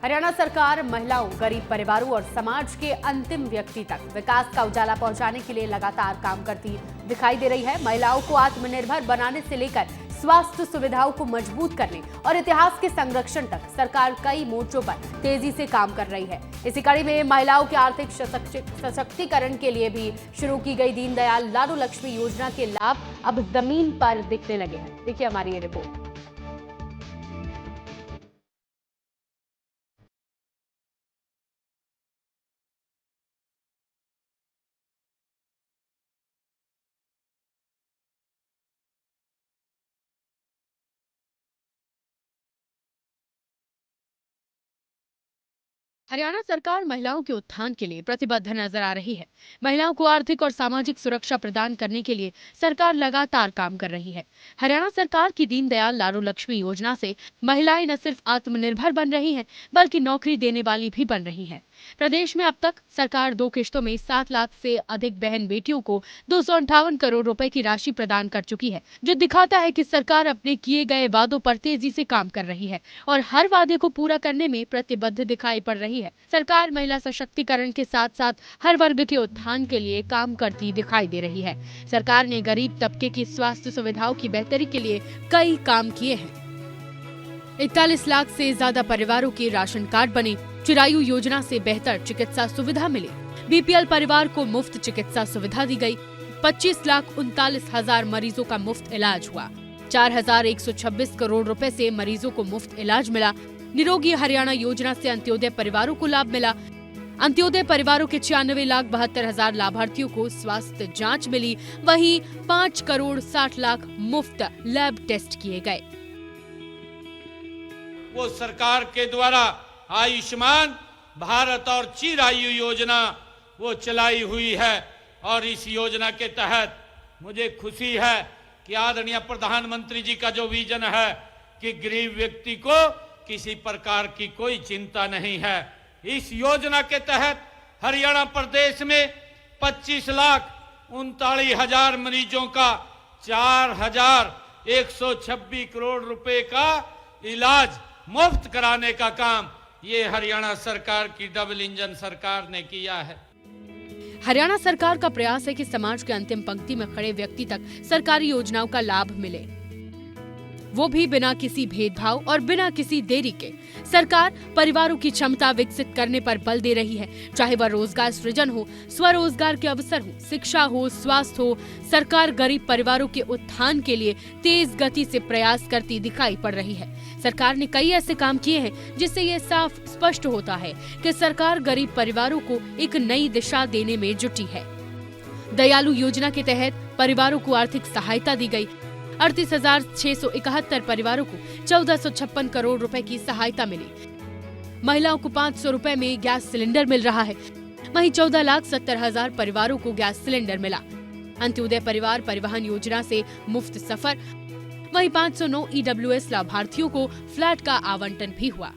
हरियाणा सरकार महिलाओं, गरीब परिवारों और समाज के अंतिम व्यक्ति तक विकास का उजाला पहुंचाने के लिए लगातार काम करती दिखाई दे रही है। महिलाओं को आत्मनिर्भर बनाने से लेकर स्वास्थ्य सुविधाओं को मजबूत करने और इतिहास के संरक्षण तक सरकार कई मोर्चों पर तेजी से काम कर रही है। इसी कड़ी में महिलाओं के आर्थिक सशक्तिकरण के लिए भी शुरू की गई दीनदयाल लाडू लक्ष्मी योजना के लाभ अब जमीन पर दिखने लगे हैं। देखिए हमारी ये रिपोर्ट। हरियाणा सरकार महिलाओं के उत्थान के लिए प्रतिबद्ध नजर आ रही है। महिलाओं को आर्थिक और सामाजिक सुरक्षा प्रदान करने के लिए सरकार लगातार काम कर रही है। हरियाणा सरकार की दीनदयाल लाडू लक्ष्मी योजना से महिलाएं न सिर्फ आत्मनिर्भर बन रही हैं, बल्कि नौकरी देने वाली भी बन रही हैं। प्रदेश में अब तक सरकार 2 किश्तों में 7 लाख से अधिक बहन बेटियों को 258 करोड़ रुपए की राशि प्रदान कर चुकी है, जो दिखाता है कि सरकार अपने किए गए वादों पर तेजी से काम कर रही है और हर वादे को पूरा करने में प्रतिबद्ध दिखाई पड़ रही है। सरकार महिला सशक्तिकरण के साथ साथ हर वर्ग के उत्थान के लिए काम करती दिखाई दे रही है। सरकार ने गरीब तबके की स्वास्थ्य सुविधाओं की बेहतरी के लिए कई काम किए हैं। 41 लाख से ज्यादा परिवारों के राशन कार्ड बने, चिरायु योजना से बेहतर चिकित्सा सुविधा मिली, बीपीएल परिवार को मुफ्त चिकित्सा सुविधा दी गई, 25,39,000 मरीजों का मुफ्त इलाज हुआ, 4,126 करोड़ रुपए से मरीजों को मुफ्त इलाज मिला, निरोगी हरियाणा योजना से अंत्योदय परिवारों को लाभ मिला, अंत्योदय परिवारों के 96,72,000 लाभार्थियों को स्वास्थ्य जांच मिली, वहीं 5,60,00,000 मुफ्त लैब टेस्ट किए गए। वो सरकार के द्वारा आयुष्मान भारत और चिरायु योजना वो चलाई हुई है और इस योजना के तहत मुझे खुशी है कि आदरणीय प्रधानमंत्री जी का जो विजन है कि गरीब व्यक्ति को किसी प्रकार की कोई चिंता नहीं है। इस योजना के तहत हरियाणा प्रदेश में 25,39,000 मरीजों का 4,126 करोड़ रुपए का इलाज मुफ्त कराने का काम ये हरियाणा सरकार की डबल इंजन सरकार ने किया है। हरियाणा सरकार का प्रयास है कि समाज के अंतिम पंक्ति में खड़े व्यक्ति तक सरकारी योजनाओं का लाभ मिले, वो भी बिना किसी भेदभाव और बिना किसी देरी के। सरकार परिवारों की क्षमता विकसित करने पर बल दे रही है, चाहे वह रोजगार सृजन हो, स्वरोजगार के अवसर हो, शिक्षा हो, स्वास्थ्य हो। सरकार गरीब परिवारों के उत्थान के लिए तेज गति से प्रयास करती दिखाई पड़ रही है। सरकार ने कई ऐसे काम किए हैं जिससे ये साफ स्पष्ट होता है कि सरकार गरीब परिवारों को एक नई दिशा देने में जुटी है। दयालु योजना के तहत परिवारों को आर्थिक सहायता दी गई। 38,671 परिवारों को 1,456 करोड़ रुपए की सहायता मिली। महिलाओं को 500 रुपए में गैस सिलेंडर मिल रहा है। वहीं 14,70,000 परिवारों को गैस सिलेंडर मिला। अंत्योदय परिवार परिवहन योजना से मुफ्त सफर, वहीं 509 EWS लाभार्थियों को फ्लैट का आवंटन भी हुआ।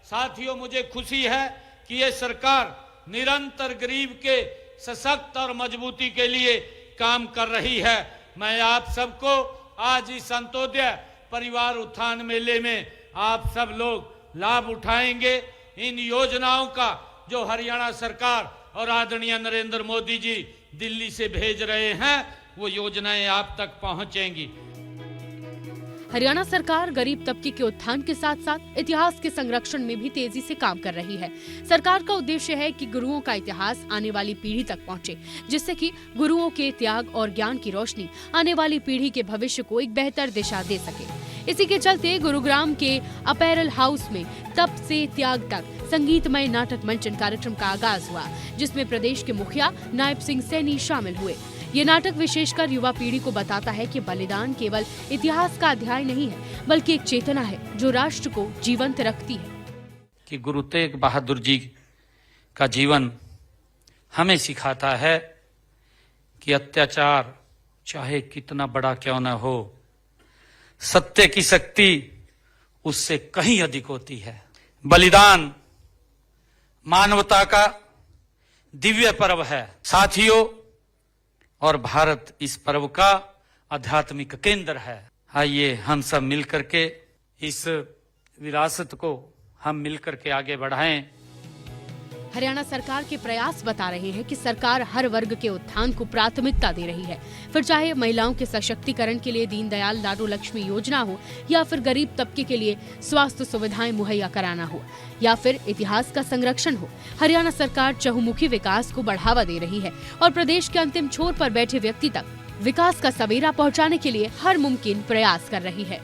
साथियों, मुझे खुशी है कि ये सरकार निरंतर गरीब के सशक्त और मजबूती के लिए काम कर रही है। मैं आप सबको आज इस अंत्योदय परिवार उत्थान मेले में आप सब लोग लाभ उठाएंगे। इन योजनाओं का जो हरियाणा सरकार और आदरणीय नरेंद्र मोदी जी दिल्ली से भेज रहे हैं, वो योजनाएं आप तक पहुंचेंगी। हरियाणा सरकार गरीब तबके के उत्थान के साथ साथ इतिहास के संरक्षण में भी तेजी से काम कर रही है। सरकार का उद्देश्य है कि गुरुओं का इतिहास आने वाली पीढ़ी तक पहुंचे, जिससे कि गुरुओं के त्याग और ज्ञान की रोशनी आने वाली पीढ़ी के भविष्य को एक बेहतर दिशा दे सके। इसी के चलते गुरुग्राम के अपैरल हाउस में तप से त्याग तक संगीतमय नाटक मंचन कार्यक्रम का आगाज हुआ, जिसमें प्रदेश के मुखिया नायब सिंह सैनी शामिल हुए। ये नाटक विशेषकर युवा पीढ़ी को बताता है कि बलिदान केवल इतिहास का अध्याय नहीं है, बल्कि एक चेतना है जो राष्ट्र को जीवंत रखती है। कि गुरु तेग बहादुर जी का जीवन हमें सिखाता है कि अत्याचार चाहे कितना बड़ा क्यों न हो, सत्य की शक्ति उससे कहीं अधिक होती है। बलिदान मानवता का दिव्य पर्व है साथियों, और भारत इस पर्व का आध्यात्मिक केंद्र है। आइए हम सब मिलकर के इस विरासत को हम मिलकर के आगे बढ़ाएं। हरियाणा सरकार के प्रयास बता रहे हैं कि सरकार हर वर्ग के उत्थान को प्राथमिकता दे रही है, फिर चाहे महिलाओं के सशक्तिकरण के लिए दीनदयाल लाडो लक्ष्मी योजना हो, या फिर गरीब तबके के लिए स्वास्थ्य सुविधाएं मुहैया कराना हो, या फिर इतिहास का संरक्षण हो। हरियाणा सरकार चहुमुखी विकास को बढ़ावा दे रही है और प्रदेश के अंतिम छोर पर बैठे व्यक्ति तक विकास का सवेरा पहुँचाने के लिए हर मुमकिन प्रयास कर रही है।